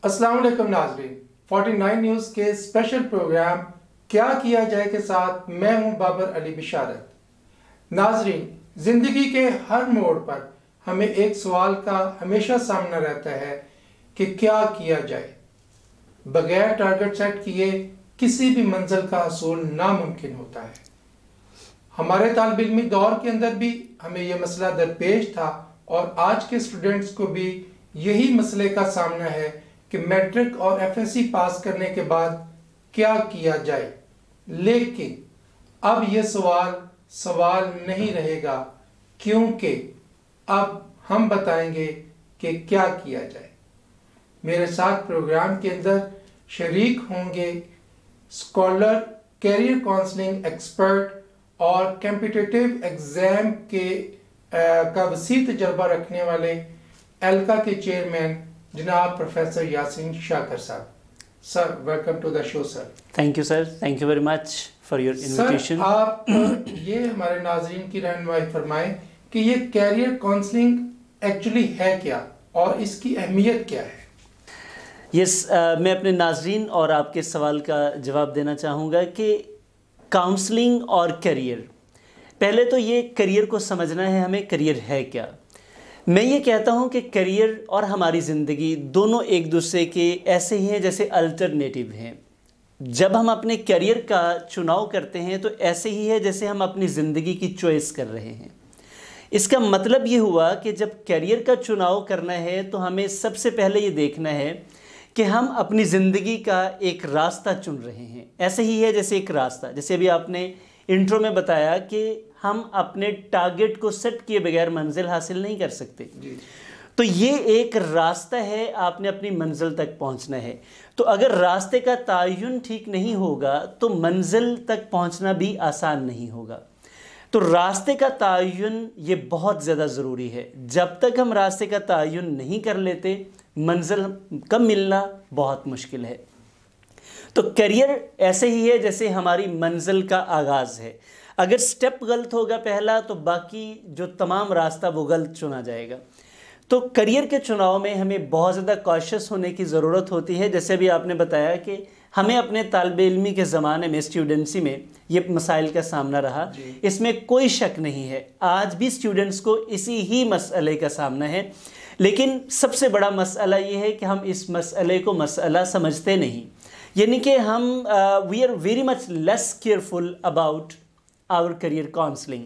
السلام علیکم ناظرین، 49 نیوز کے اسپیشل پروگرام کیا کیا جائے کے ساتھ میں ہوں بابر علی بشارت۔ ناظرین، زندگی کے ہر موڑ پر ہمیں ایک سوال کا ہمیشہ سامنا رہتا ہے کہ کیا کیا جائے۔ بغیر ٹارگٹ سیٹ کیے کسی بھی منزل کا حصول ناممکن ہوتا ہے۔ ہمارے طالب علمی دور کے اندر بھی ہمیں یہ مسئلہ درپیش تھا اور آج کے اسٹوڈنٹس کو بھی یہی مسئلے کا سامنا ہے کہ میٹرک اور ایف ایس سی پاس کرنے کے بعد کیا کیا جائے۔ لیکن اب یہ سوال نہیں رہے گا، کیونکہ اب ہم بتائیں گے کہ کیا کیا جائے۔ میرے ساتھ پروگرام کے اندر شریک ہوں گے اسکالر، کیریئر کاؤنسلنگ ایکسپرٹ اور کمپیٹیٹیو ایگزام کا وسیع تجربہ رکھنے والے ایلکا کے چیئرمین جناب پروفیسر یاسین شاکر صاحب۔ Sir, welcome to the show sir. Thank you sir, thank you very much for your invitation. Sir, آپ یہ ہمارے ناظرین کی رہنمائی فرمائیں کہ یہ کیریئر کاؤنسلنگ ایکچولی ہے کیا اور اس کی اہمیت کیا ہے؟ یس، میں اپنے ناظرین اور آپ کے سوال کا جواب دینا چاہوں گا کہ کاؤنسلنگ اور کیریئر، پہلے تو یہ کیریئر کو سمجھنا ہے ہمیں، کیریئر ہے کیا۔ میں یہ کہتا ہوں کہ کیریئر اور ہماری زندگی دونوں ایک دوسرے کے ایسے ہی ہیں جیسے الٹرنیٹیو ہیں۔ جب ہم اپنے کیریئر کا چناؤ کرتے ہیں تو ایسے ہی ہے جیسے ہم اپنی زندگی کی چوائس کر رہے ہیں۔ اس کا مطلب یہ ہوا کہ جب کیریئر کا چناؤ کرنا ہے تو ہمیں سب سے پہلے یہ دیکھنا ہے کہ ہم اپنی زندگی کا ایک راستہ چن رہے ہیں۔ ایسے ہی ہے جیسے ایک راستہ، جیسے ابھی آپ نے انٹرو میں بتایا کہ ہم اپنے ٹارگٹ کو سیٹ کیے بغیر منزل حاصل نہیں کر سکتے۔ تو یہ ایک راستہ ہے، آپ نے اپنی منزل تک پہنچنا ہے۔ تو اگر راستے کا تعین ٹھیک نہیں ہوگا تو منزل تک پہنچنا بھی آسان نہیں ہوگا۔ تو راستے کا تعین یہ بہت زیادہ ضروری ہے۔ جب تک ہم راستے کا تعین نہیں کر لیتے، منزل کا ملنا بہت مشکل ہے۔ تو کیریئر ایسے ہی ہے جیسے ہماری منزل کا آغاز ہے۔ اگر سٹیپ غلط ہوگا پہلا تو باقی جو تمام راستہ وہ غلط چنا جائے گا۔ تو کیریئر کے چناؤ میں ہمیں بہت زیادہ کاشس ہونے کی ضرورت ہوتی ہے۔ جیسے بھی آپ نے بتایا کہ ہمیں اپنے طالب علمی کے زمانے میں، اسٹوڈنسی میں یہ مسائل کا سامنا رہا، اس میں کوئی شک نہیں ہے۔ آج بھی اسٹوڈنٹس کو اسی ہی مسئلے کا سامنا ہے، لیکن سب سے بڑا مسئلہ یہ ہے کہ ہم اس مسئلے کو مسئلہ سمجھتے نہیں، یعنی کہ ہم we are very much less careful about our career counselling.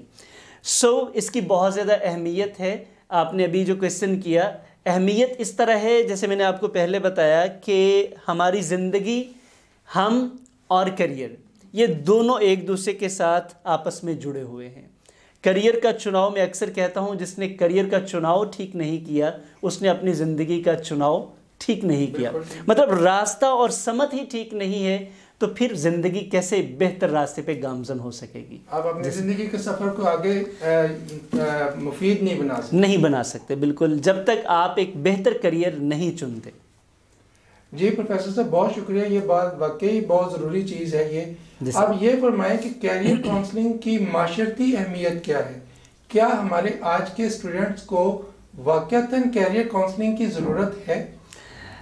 So اس کی بہت زیادہ اہمیت ہے۔ آپ نے ابھی جو کویسچن کیا، اہمیت اس طرح ہے جیسے میں نے آپ کو پہلے بتایا کہ ہماری زندگی، ہم اور کیریئر، یہ دونوں ایک دوسرے کے ساتھ آپس میں جڑے ہوئے ہیں۔ کیریئر کا چناؤ، میں اکثر کہتا ہوں، جس نے کیریئر کا چناؤ ٹھیک نہیں کیا اس نے اپنی زندگی کا چناؤ ٹھیک نہیں کیا۔ مطلب راستہ اور سمت ہی ٹھیک نہیں ہے تو پھر زندگی کیسے بہتر راستے پہ گامزن ہو سکے گی؟ آپ اپنی زندگی کے سفر کو آگے مفید نہیں بنا سکتے بالکل، جب تک آپ ایک بہتر کیریئر نہیں چنتے۔ جی پروفیسر صاحب، بہت شکریہ، یہ بات واقعی بہت ضروری چیز ہے یہ۔ اب یہ فرمائیں کہ کیریئر کاؤنسلنگ کی معاشرتی اہمیت کیا ہے؟ کیا ہمارے آج کے اسٹوڈنٹس کو واقعتاً کیریئر کاؤنسلنگ کی ضرورت ہے؟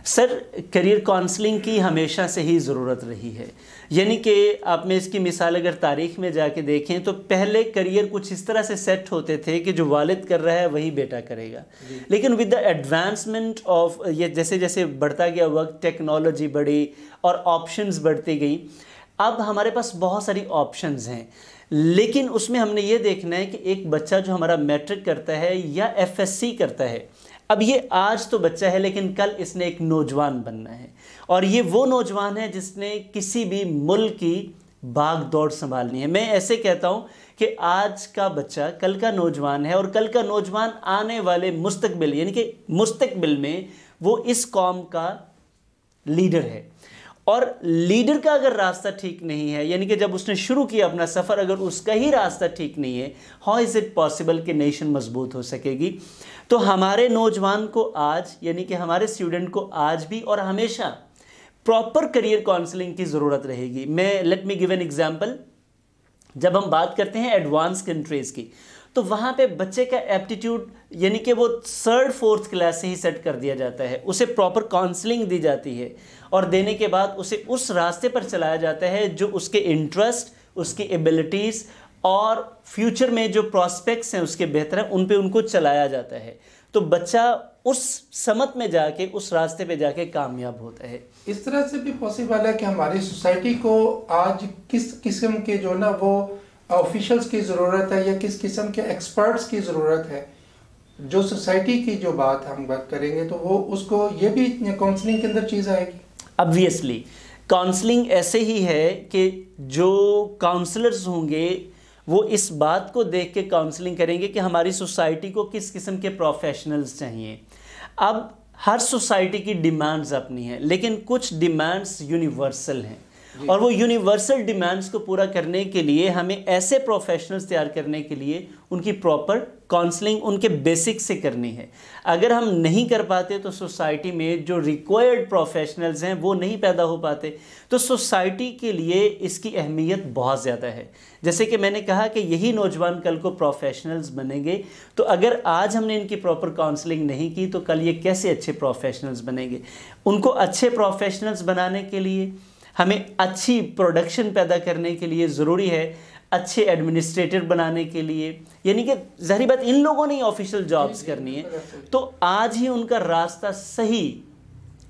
سر، کیریئر کاؤنسلنگ کی ہمیشہ سے ہی ضرورت رہی ہے۔ یعنی کہ آپ میں اس کی مثال اگر تاریخ میں جا کے دیکھیں تو پہلے کیریئر کچھ اس طرح سے سیٹ ہوتے تھے کہ جو والد کر رہا ہے وہی بیٹا کرے گا، لیکن ود دا ایڈوانسمنٹ آف، یہ جیسے جیسے بڑھتا گیا وقت، ٹیکنالوجی بڑھی اور آپشنز بڑھتی گئی، اب ہمارے پاس بہت ساری آپشنز ہیں، لیکن اس میں ہم نے یہ دیکھنا ہے کہ ایک بچہ جو ہمارا میٹرک کرتا ہے یا ایف ایس سی کرتا ہے، اب یہ آج تو بچہ ہے لیکن کل اس نے ایک نوجوان بننا ہے، اور یہ وہ نوجوان ہے جس نے کسی بھی ملک کی بھاگ دوڑ سنبھالنی ہے۔ میں ایسے کہتا ہوں کہ آج کا بچہ کل کا نوجوان ہے، اور کل کا نوجوان آنے والے مستقبل، یعنی کہ مستقبل میں وہ اس قوم کا لیڈر ہے، اور لیڈر کا اگر راستہ ٹھیک نہیں ہے، یعنی کہ جب اس نے شروع کیا اپنا سفر، اگر اس کا ہی راستہ ٹھیک نہیں ہے، ہاؤ از اٹ پاسبل کہ نیشن مضبوط ہو سکے گی؟ تو ہمارے نوجوان کو آج، یعنی کہ ہمارے اسٹوڈنٹ کو آج بھی اور ہمیشہ پراپر کیریئر کاؤنسلنگ کی ضرورت رہے گی۔ میں let me give an example. جب ہم بات کرتے ہیں ایڈوانس کنٹریز کی تو وہاں پہ بچے کا ایپٹیٹیوڈ یعنی کہ وہ 3rd 4th کلاس سے ہی سیٹ کر دیا جاتا ہے، اسے پراپر کاؤنسلنگ دی جاتی ہے اور دینے کے بعد اسے اس راستے پر چلایا جاتا ہے جو اس کے انٹرسٹ، اس کی ایبلٹیز اور فیوچر میں جو پراسپیکٹس ہیں اس کے بہتر ہیں ان پہ ان کو چلایا جاتا ہے، تو بچہ اس سمت میں جا کے اس راستے پہ جا کے کامیاب ہوتا ہے۔ اس طرح سے بھی پاسبل ہے کہ ہماری سوسائٹی کو آج کس قسم کے جو نا وہ آفیشلز کی ضرورت ہے یا کس قسم کے ایکسپرٹس کی ضرورت ہے، جو سوسائٹی کی جو بات ہم بات کریں گے تو وہ اس کو یہ بھی کاؤنسلنگ کے اندر چیز آئے گی۔ obviously کاؤنسلنگ ایسے ہی ہے کہ جو کاؤنسلرز ہوں گے وہ اس بات کو دیکھ کے کاؤنسلنگ کریں گے کہ ہماری سوسائٹی کو کس قسم کے پروفیشنلز چاہیے۔ اب ہر سوسائٹی کی ڈیمانڈز اپنی ہیں لیکن کچھ ڈیمانڈز یونیورسل ہیں، اور وہ یونیورسل ڈیمانڈز کو پورا کرنے کے لیے ہمیں ایسے پروفیشنلز تیار کرنے کے لیے ان کی پراپر کاؤنسلنگ ان کے بیسک سے کرنی ہے۔ اگر ہم نہیں کر پاتے تو سوسائٹی میں جو ریکوائرڈ پروفیشنلز ہیں وہ نہیں پیدا ہو پاتے، تو سوسائٹی کے لیے اس کی اہمیت بہت زیادہ ہے۔ جیسے کہ میں نے کہا کہ یہی نوجوان کل کو پروفیشنلز بنیں گے، تو اگر آج ہم نے ان کی پراپر کاؤنسلنگ نہیں کی تو کل یہ کیسے اچھے پروفیشنلز بنیں گے؟ ان کو اچھے پروفیشنلز بنانے کے لیے ہمیں اچھی پروڈکشن پیدا کرنے کے لیے ضروری ہے، اچھے ایڈمنسٹریٹر بنانے کے لیے، یعنی کہ ظاہری بات ان لوگوں نے آفیشیل جابز کرنی ہے، تو آج ہی ان کا راستہ صحیح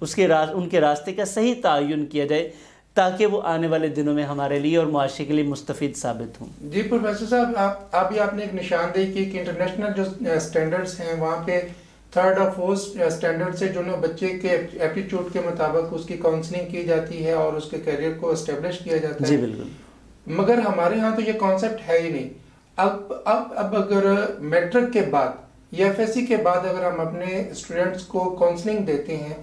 ان کے راستے کا صحیح تعین کیا جائے تاکہ وہ آنے والے دنوں میں ہمارے لیے اور معاشرے کے لیے مستفید ثابت ہوں۔ جی پروفیسر صاحب، آپ نے ایک نشاندہی کی کہ انٹرنیشنل جو سٹینڈرڈز ہیں وہاں پہ 3rd اور 4th اسٹینڈرڈ سے جو نا بچے کے ایپٹیٹیوڈ کے مطابق اس کی کاؤنسلنگ کی جاتی ہے اور اس کے کیریئر کو اسٹیبلش کیا جاتا ہے۔ جی بالکل، مگر ہمارے ہاں تو یہ کانسیپٹ ہے ہی نہیں۔ اب اگر میٹرک کے بعد یا FSC کے بعد اگر ہم اپنے اسٹوڈنٹس کو کاؤنسلنگ دیتے ہیں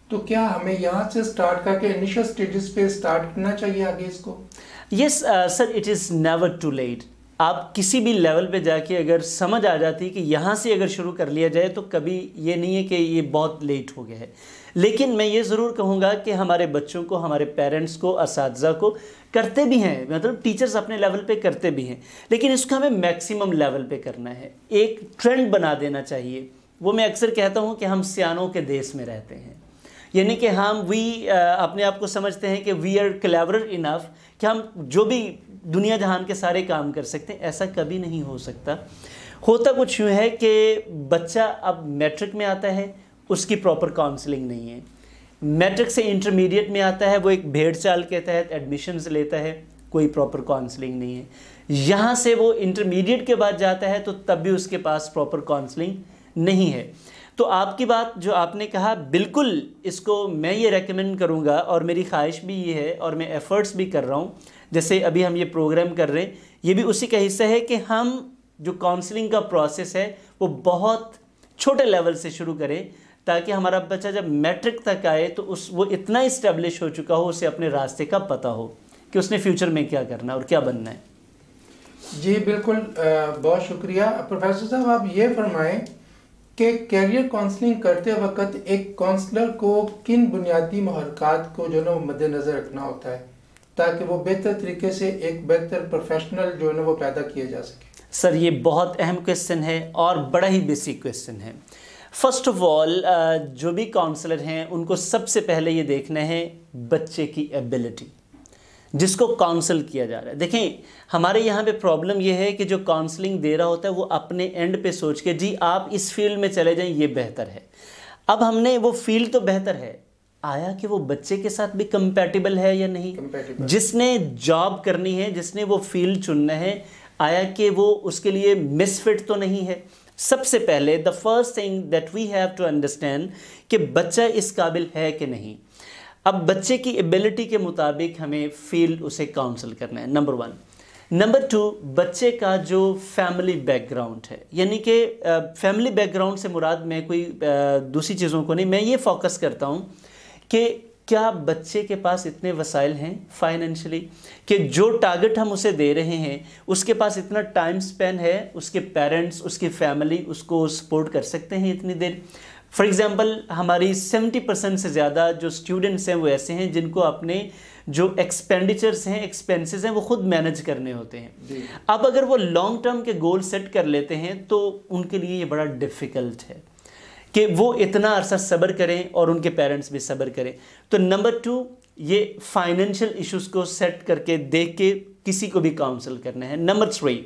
تو کیا ہمیں یہاں سے سٹارٹ کر کے انیشل سٹیجز پہ سٹارٹ کرنا چاہیے آگے اس کو؟ Yes sir, it is never too late. آپ کسی بھی لیول پہ جا کے اگر سمجھ آ جاتی کہ یہاں سے اگر شروع کر لیا جائے تو کبھی یہ نہیں ہے کہ یہ بہت لیٹ ہو گیا ہے، لیکن میں یہ ضرور کہوں گا کہ ہمارے بچوں کو، ہمارے پیرنٹس کو، اساتذہ کو کرتے بھی ہیں، مطلب ٹیچرز اپنے لیول پہ کرتے بھی ہیں، لیکن اس کو ہمیں میکسیمم لیول پہ کرنا ہے، ایک ٹرینڈ بنا دینا چاہیے۔ وہ میں اکثر کہتا ہوں کہ ہم سیانوں کے دیس میں رہتے ہیں، یعنی کہ ہم اپنے آپ کو سمجھتے ہیں کہ وی آر کلیور انف کہ ہم جو بھی دنیا جہان کے سارے کام کر سکتے ہیں، ایسا کبھی نہیں ہو سکتا۔ ہوتا کچھ یوں ہے کہ بچہ اب میٹرک میں آتا ہے، اس کی پراپر کاؤنسلنگ نہیں ہے، میٹرک سے انٹرمیڈیٹ میں آتا ہے، وہ ایک بھیڑ چال کے تحت ایڈمیشنز لیتا ہے، کوئی پراپر کاؤنسلنگ نہیں ہے، یہاں سے وہ انٹرمیڈیٹ کے بعد جاتا ہے تو تب بھی اس کے پاس پراپر کاؤنسلنگ نہیں ہے۔ تو آپ کی بات جو آپ نے کہا بالکل، اس کو میں یہ ریکمینڈ کروں گا اور میری خواہش بھی یہ ہے اور میں ایفرٹس بھی کر رہا ہوں، جیسے ابھی ہم یہ پروگرام کر رہے ہیں یہ بھی اسی کا حصہ ہے کہ ہم جو کاؤنسلنگ کا پروسیس ہے وہ بہت چھوٹے لیول سے شروع کریں تاکہ ہمارا بچہ جب میٹرک تک آئے تو وہ اتنا اسٹیبلش ہو چکا ہو، اسے اپنے راستے کا پتہ ہو کہ اس نے فیوچر میں کیا کرنا ہے اور کیا بننا ہے۔ جی بالکل، بہت شکریہ پروفیسر صاحب۔ آپ یہ فرمائیں کہ کیریئر کاؤنسلنگ کرتے وقت ایک کاؤنسلر کو کن بنیادی محرکات کو جو ہے وہ مد نظر رکھنا ہوتا ہے تاکہ وہ بہتر طریقے سے ایک بہتر پروفیشنل جو ہے نا وہ پیدا کیا جا سکے؟ سر یہ بہت اہم کویسچن ہے اور بڑا ہی بیسک کویسچن ہے۔ فرسٹ آف آل جو بھی کاؤنسلر ہیں ان کو سب سے پہلے یہ دیکھنا ہے بچے کی ایبلٹی جس کو کاؤنسل کیا جا رہا ہے۔ دیکھیں ہمارے یہاں پہ پرابلم یہ ہے کہ جو کاؤنسلنگ دے رہا ہوتا ہے وہ اپنے اینڈ پہ سوچ کے جی آپ اس فیلڈ میں چلے جائیں یہ بہتر ہے۔ اب ہم نے وہ فیلڈ تو بہتر ہے، آیا کہ وہ بچے کے ساتھ بھی کمپیٹیبل ہے یا نہیں؟ جس نے جاب کرنی ہے، جس نے وہ فیلڈ چننا ہے، آیا کہ وہ اس کے لیے مس فٹ تو نہیں ہے؟ سب سے پہلے the first thing that we have to understand کہ بچہ اس قابل ہے کہ نہیں۔ اب بچے کی ایبلٹی کے مطابق ہمیں فیلڈ اسے کاؤنسل کرنا ہے، نمبر 1۔ نمبر 2، بچے کا جو فیملی بیک گراؤنڈ ہے، یعنی کہ فیملی بیک گراؤنڈ سے مراد میں کوئی دوسری چیزوں کو نہیں، میں یہ فوکس کرتا ہوں کہ کیا بچے کے پاس اتنے وسائل ہیں فائنینشلی کہ جو ٹارگٹ ہم اسے دے رہے ہیں اس کے پاس اتنا ٹائم سپین ہے، اس کے پیرنٹس، اس کی فیملی اس کو سپورٹ کر سکتے ہیں اتنی دیر؟ فار ایگزامپل ہماری 70% سے زیادہ جو اسٹوڈنٹس ہیں وہ ایسے ہیں جن کو اپنے جو ایکسپینڈیچرس ہیں ایکسپینسز ہیں وہ خود مینج کرنے ہوتے ہیں. اب اگر وہ لانگ ٹرم کے گول سیٹ کر لیتے ہیں تو ان کے لیے یہ بڑا ڈیفیکلٹ ہے کہ وہ اتنا عرصہ صبر کریں اور ان کے پیرنٹس بھی صبر کریں. تو نمبر 2 یہ فائنینشیل ایشوز کو سیٹ کر کے دیکھ کے کسی کو بھی کاؤنسل کرنا ہے. نمبر 3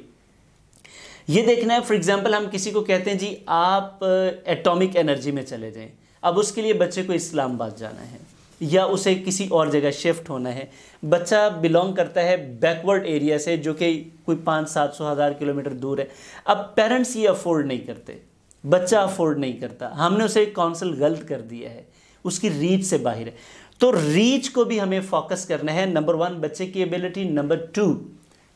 یہ دیکھنا ہے فار ایگزامپل ہم کسی کو کہتے ہیں جی آپ ایٹامک انرجی میں چلے جائیں. اب اس کے لیے بچے کو اسلام آباد جانا ہے یا اسے کسی اور جگہ شفٹ ہونا ہے. بچہ بلانگ کرتا ہے بیکورڈ ایریا سے جو کہ کوئی 500-700 ہزار کلومیٹر دور ہے. اب پیرنٹس یہ افورڈ نہیں کرتے, بچہ افورڈ نہیں کرتا, ہم نے اسے کاؤنسل غلط کر دیا ہے, اس کی ریچ سے باہر ہے. تو ریچ کو بھی ہمیں فوکس کرنا ہے. نمبر 1 بچے کی ایبلٹی. نمبر 2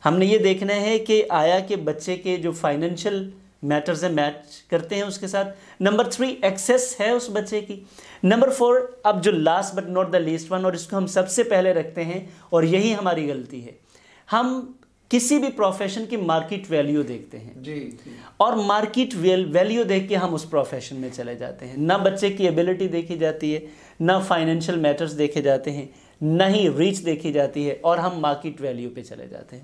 ہم نے یہ دیکھنا ہے کہ آیا کہ بچے کے جو فائنینشیل میٹرز ہیں میچ کرتے ہیں اس کے ساتھ. نمبر 3 ایکسیس ہے اس بچے کی. نمبر 4 اب جو last but not the least one, اور اس کو ہم سب سے پہلے رکھتے ہیں اور یہی ہماری غلطی ہے, ہم کسی بھی پروفیشن کی مارکیٹ ویلیو دیکھتے ہیں جی اور مارکیٹ ویلیو دیکھ کے ہم اس پروفیشن میں چلے جاتے ہیں. نہ بچے کی ایبلٹی دیکھی جاتی ہے, نہ فائنینشیل میٹرز دیکھے جاتے ہیں, نہ ہی ریچ دیکھی جاتی ہے, اور ہم مارکیٹ ویلیو پہ چلے جاتے ہیں.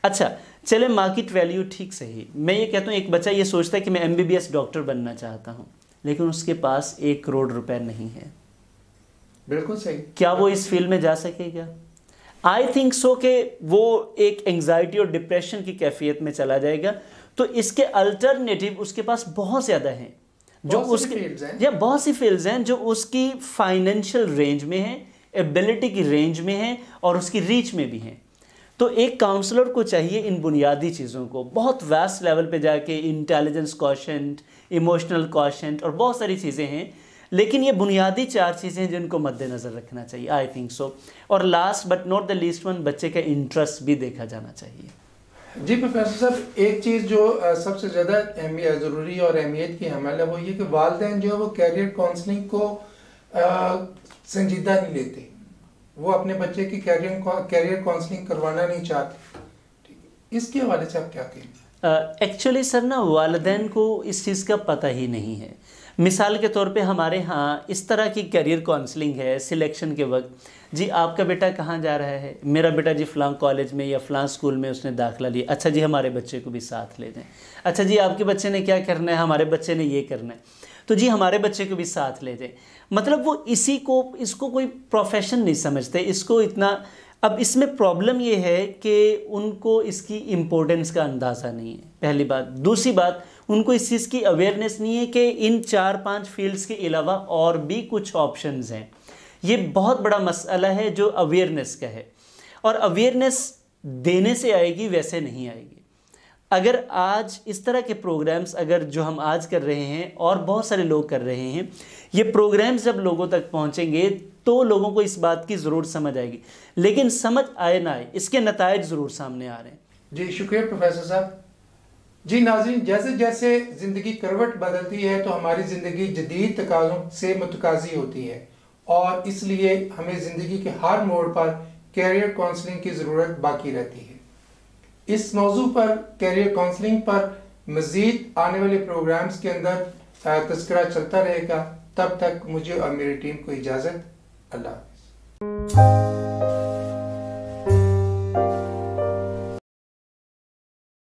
اچھا چلے مارکیٹ ویلیو ٹھیک صحیح. میں یہ کہتا ہوں ایک بچہ یہ سوچتا ہے کہ میں MBBS ڈاکٹر بننا چاہتا ہوں لیکن اس کے پاس 1 کروڑ روپے نہیں ہے. بالکل صحیح. کیا وہ اس فیلڈ میں جا سکے گا؟ آئی تھنک سو کہ وہ ایک انگزائٹی اور ڈپریشن کی کیفیت میں چلا جائے گا. تو اس کے الٹرنیٹیو اس کے پاس بہت زیادہ ہیں جو اس کے یا بہت سی فیلڈز ہیں جو اس کی فائنینشیل رینج میں ہیں, ایبلٹی کی رینج میں ہیں اور اس کی ریچ میں بھی ہیں. تو ایک کاؤنسلر کو چاہیے ان بنیادی چیزوں کو بہت ویسٹ لیول پہ جا کے, انٹیلیجنس کوشنٹ, ایموشنل کوشنٹ اور بہت ساری چیزیں ہیں, لیکن یہ بنیادی 4 چیزیں ہیں جن کو مد نظر رکھنا چاہیے آئی تھنک سو. اور last but not the least one بچے کا انٹرسٹ بھی دیکھا جانا چاہیے. جی پروفیسر صاحب, ایک چیز جو سب سے زیادہ ضروری اور اہمیت کی حامل ہے وہ یہ کہ والدین جو ہے وہ کیریئر کاؤنسلنگ کو سنجیدہ نہیں لیتے. وہ اپنے بچے کی کیریئر کاؤنسلنگ کروانا نہیں چاہتے. اس کے حوالے سے آپ کیا کہیں؟ ایکچولی سر نا والدین کو اس چیز کا پتہ ہی نہیں ہے. مثال کے طور پہ ہمارے ہاں اس طرح کی کیریئر کاؤنسلنگ ہے سلیکشن کے وقت, جی آپ کا بیٹا کہاں جا رہا ہے؟ میرا بیٹا جی فلاں کالج میں یا فلاں اسکول میں اس نے داخلہ لیا. اچھا جی ہمارے بچے کو بھی ساتھ لے جائیں. اچھا جی آپ کے بچے نے کیا کرنا ہے؟ ہمارے بچے نے یہ کرنا ہے, تو جی ہمارے بچے کو بھی ساتھ لے جائیں. مطلب وہ اس کو کوئی پروفیشن نہیں سمجھتے, اس کو اتنا. اب اس میں پرابلم یہ ہے کہ ان کو اس کی امپورٹنس کا اندازہ نہیں ہے, پہلی بات. دوسری بات, ان کو اس چیز کی اویئرنیس نہیں ہے کہ ان 4-5 فیلڈز کے علاوہ اور بھی کچھ آپشنز ہیں. یہ بہت بڑا مسئلہ ہے جو اویئرنیس کا ہے, اور اویئرنیس دینے سے آئے گی, ویسے نہیں آئے گی. اگر آج اس طرح کے پروگرامز اگر جو ہم آج کر رہے ہیں اور بہت سارے لوگ کر رہے ہیں, یہ پروگرامز جب لوگوں تک پہنچیں گے تو لوگوں کو اس بات کی ضرور سمجھ آئے گی. لیکن سمجھ آئے نہ آئے اس کے نتائج ضرور سامنے آ رہے ہیں. جی شکریہ پروفیسر صاحب. جی ناظرین, جیسے جیسے زندگی کروٹ بدلتی ہے تو ہماری زندگی جدید تقاضوں سے متقاضی ہوتی ہے, اور اس لیے ہمیں زندگی کے ہر موڑ پر کیریئر کاؤنسلنگ کی ضرورت باقی رہتی ہے. اس موضوع پر کیریئر کاؤنسلنگ پر مزید آنے والے پروگرامز کے اندر تذکرہ چلتا رہے گا. تب تک مجھے اور میری ٹیم کو اجازت. اللہ حافظ.